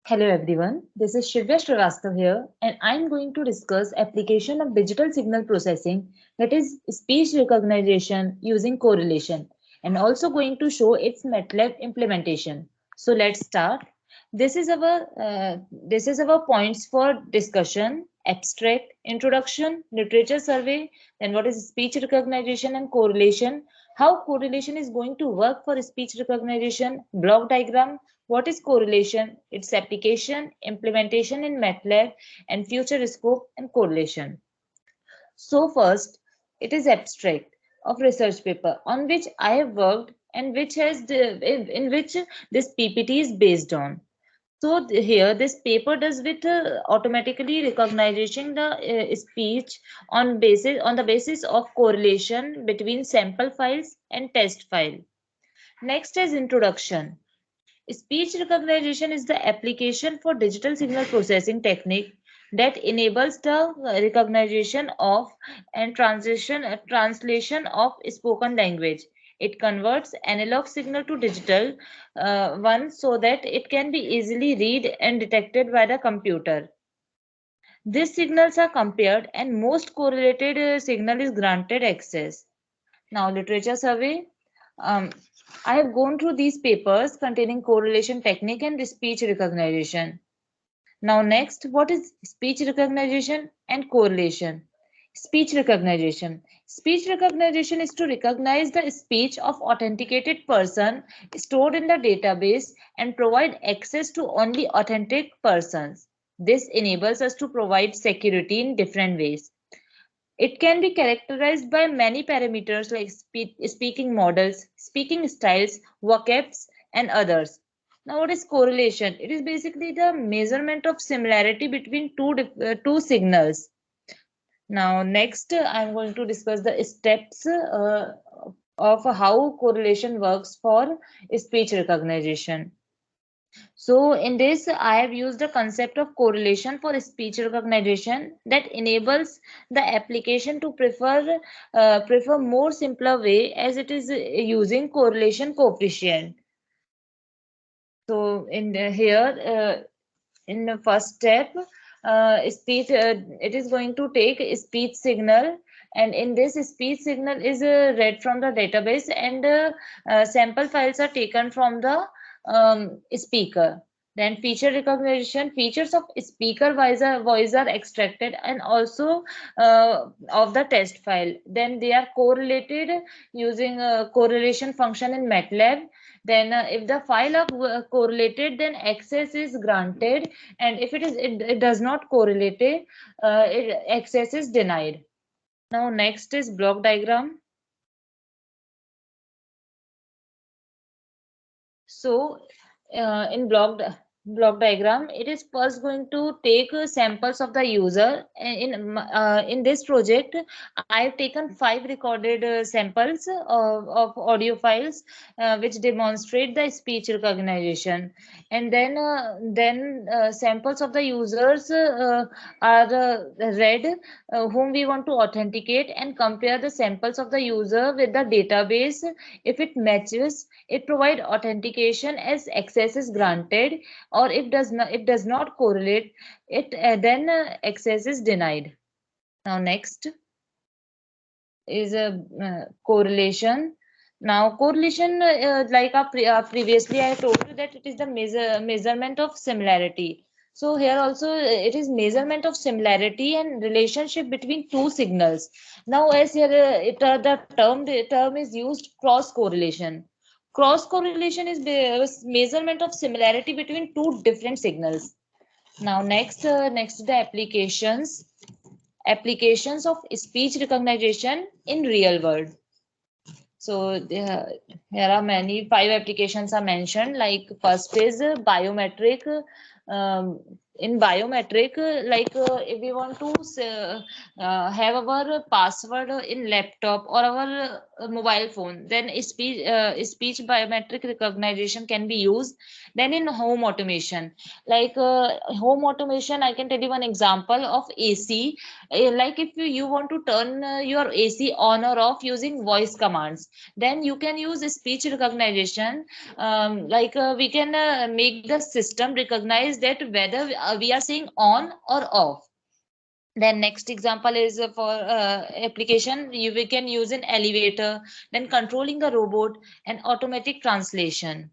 Hello everyone, this is Shivya Srivastav here and I'm going to discuss application of digital signal processing, that is speech recognition using correlation, and also going to show its MATLAB implementation. So let's start. This is our points for discussion: abstract, introduction, literature survey, then what is speech recognition and correlation, how correlation is going to work for speech recognition, block diagram, what is correlation, its application, implementation in MATLAB, and future scope and correlation. So first, it is abstract of research paper on which I have worked and which has in which this PPT is based on. So here this paper does with automatically recognizing the speech on the basis of correlation between sample files and test file. Next is introduction. Speech recognition is the application for digital signal processing technique that enables the recognition of and translation of spoken language. It converts analog signal to digital one so that it can be easily read and detected by the computer. These signals are compared and most correlated signal is granted access. Now, literature survey. Um, I have gone through these papers containing correlation technique and speech recognition. Now, next, what is speech recognition and correlation? Speech recognition. Speech recognition is to recognize the speech of authenticated person stored in the database and provide access to only authentic persons. This enables us to provide security in different ways. It can be characterized by many parameters like speaking models, speaking styles, vocabs, and others. Now, what is correlation? It is basically the measurement of similarity between two signals. Now, next, I'm going to discuss the steps of how correlation works for speech recognition. So in this, I have used the concept of correlation for speech recognition that enables the application to prefer more simpler way as it is using correlation coefficient. So in the first step, speech it is going to take a speech signal, and in this speech signal is read from the database, and sample files are taken from the speaker. Then feature recognition, features of speaker voice are extracted and also of the test file. Then they are correlated using a correlation function in MATLAB. Then if the file are correlated, then access is granted, and if it does not correlate, access is denied. Now next is block diagram. So in block diagram, it is first going to take samples of the user. In this project, I have taken 5 recorded samples of audio files which demonstrate the speech recognition, and then samples of the users are read whom we want to authenticate, and compare the samples of the user with the database. If it matches, it provide authentication as access is granted, or if does not correlate, it then access is denied. Now next is a correlation. Now correlation, previously I told you that it is the measurement of similarity. So here also it is measurement of similarity and relationship between two signals. Now as here the term is used cross correlation. Cross correlation is measurement of similarity between two different signals. Now next the applications of speech recognition in real world. So there are many 5 applications are mentioned. Like first is biometric. Um, in biometric, if we want to have our password in laptop or our mobile phone, then speech biometric recognition can be used. Then in home automation, home automation, I can tell you one example of AC. Like if you want to turn your AC on or off using voice commands, then you can use speech recognition. We can make the system recognize is that whether we are saying on or off. Then next example is for application we can use an elevator, then controlling a robot and automatic translation.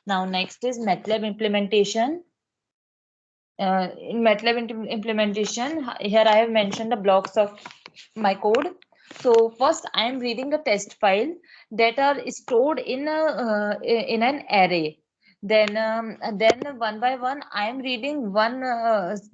Now next is MATLAB implementation. In MATLAB implementation, here I have mentioned the blocks of my code. So first I am reading the test file that are stored in an array. Then one by one I am reading one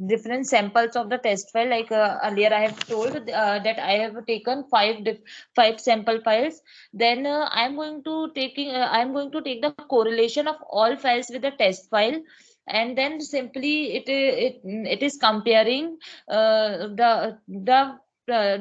different samples of the test file. Like earlier I have told that I have taken five sample files. Then I am going to take the correlation of all files with the test file, and then simply it is comparing the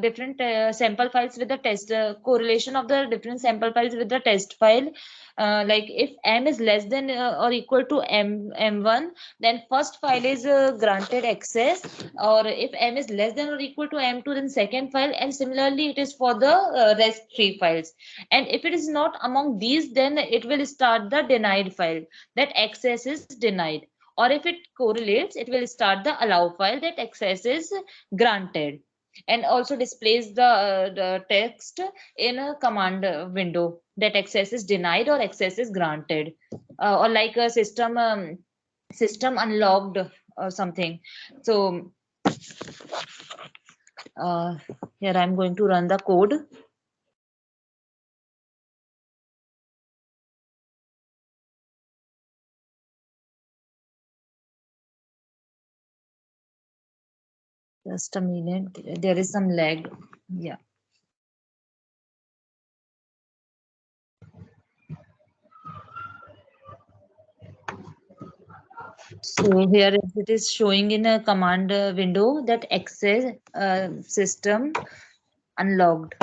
different sample files with the test correlation of the different sample files with the test file. Like if m is less than or equal to m1, then first file is granted access, or if m is less than or equal to m2, then second file, and similarly it is for the rest three files. And if it is not among these, then it will start the denied file, that access is denied. Or if it correlates, it will start the allow file, that access is granted. And also displays the text in a command window, that access is denied or access is granted, or like a system unlocked or something. So uh, here I'm going to run the code. Just a minute, there is some lag. Yeah. So here it is showing in a command window that access system unlocked.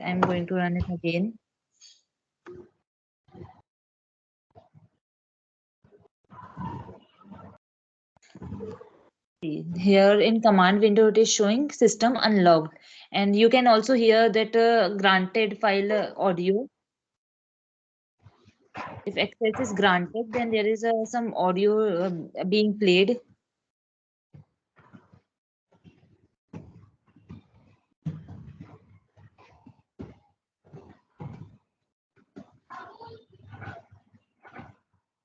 I'm going to run it again. Here in command window it is showing system unlocked, and you can also hear that granted file audio. If access is granted, then there is some audio being played.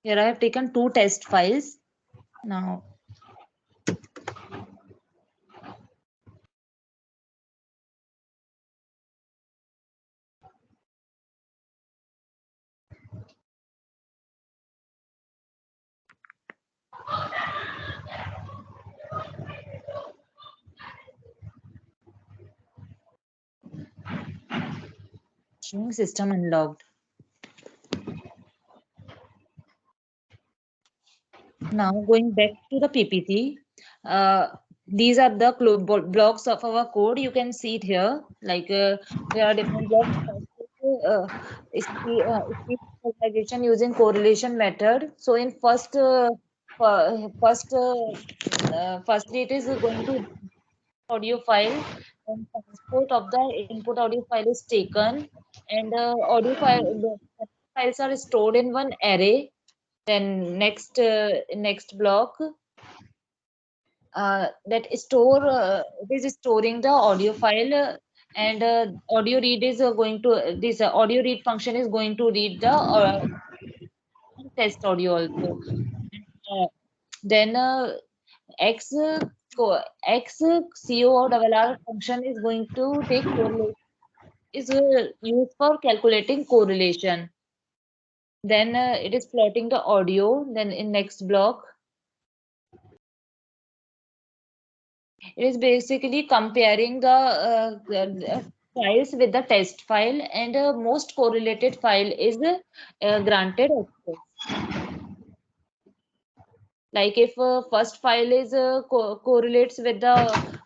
Here I have taken two test files. Now showing system unlocked. Now going back to the PPT, these are the blocks of our code. You can see it here. Like there are different blocks. Speech recognition using correlation method. So in firstly it is going to audio file, and transport of the input audio file is taken, and the files are stored in one array. Then next block, that store it is storing the audio file, and audio read is going to this audio read function is going to read the test audio also. Uh, then x co x CORRR function is going to take correlation, is used for calculating correlation. Then it is plotting the audio. Then in next block, it is basically comparing the files with the test file, and most correlated file is granted access. Like if first file is correlates with the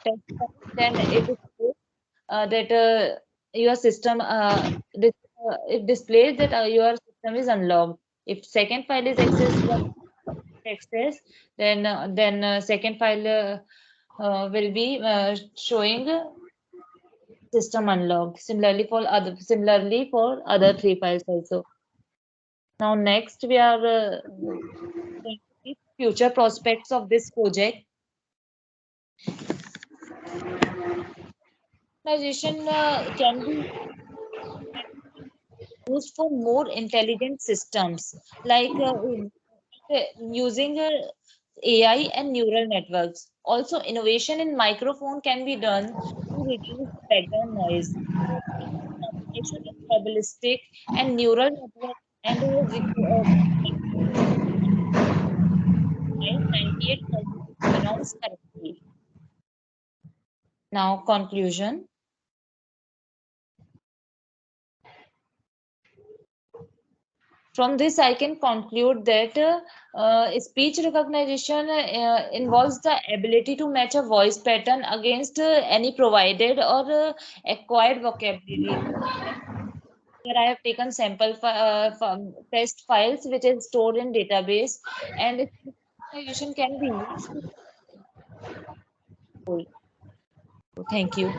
test file, then it is that your system it displays that your system is unlocked. If second file is access, then second file will be showing system unlocked. Similarly for other three files also. Now, next we are going to see future prospects of this project. Organization can be used for more intelligent systems, like using AI and neural networks. Also, innovation in microphone can be done to reduce background noise. Combination of probabilistic and neural network and 98% neurons correctly. Now, conclusion. From this, I can conclude that speech recognition involves the ability to match a voice pattern against any provided or acquired vocabulary. Here I have taken sample from test files which is stored in database, and speech recognition can be used to. Thank you.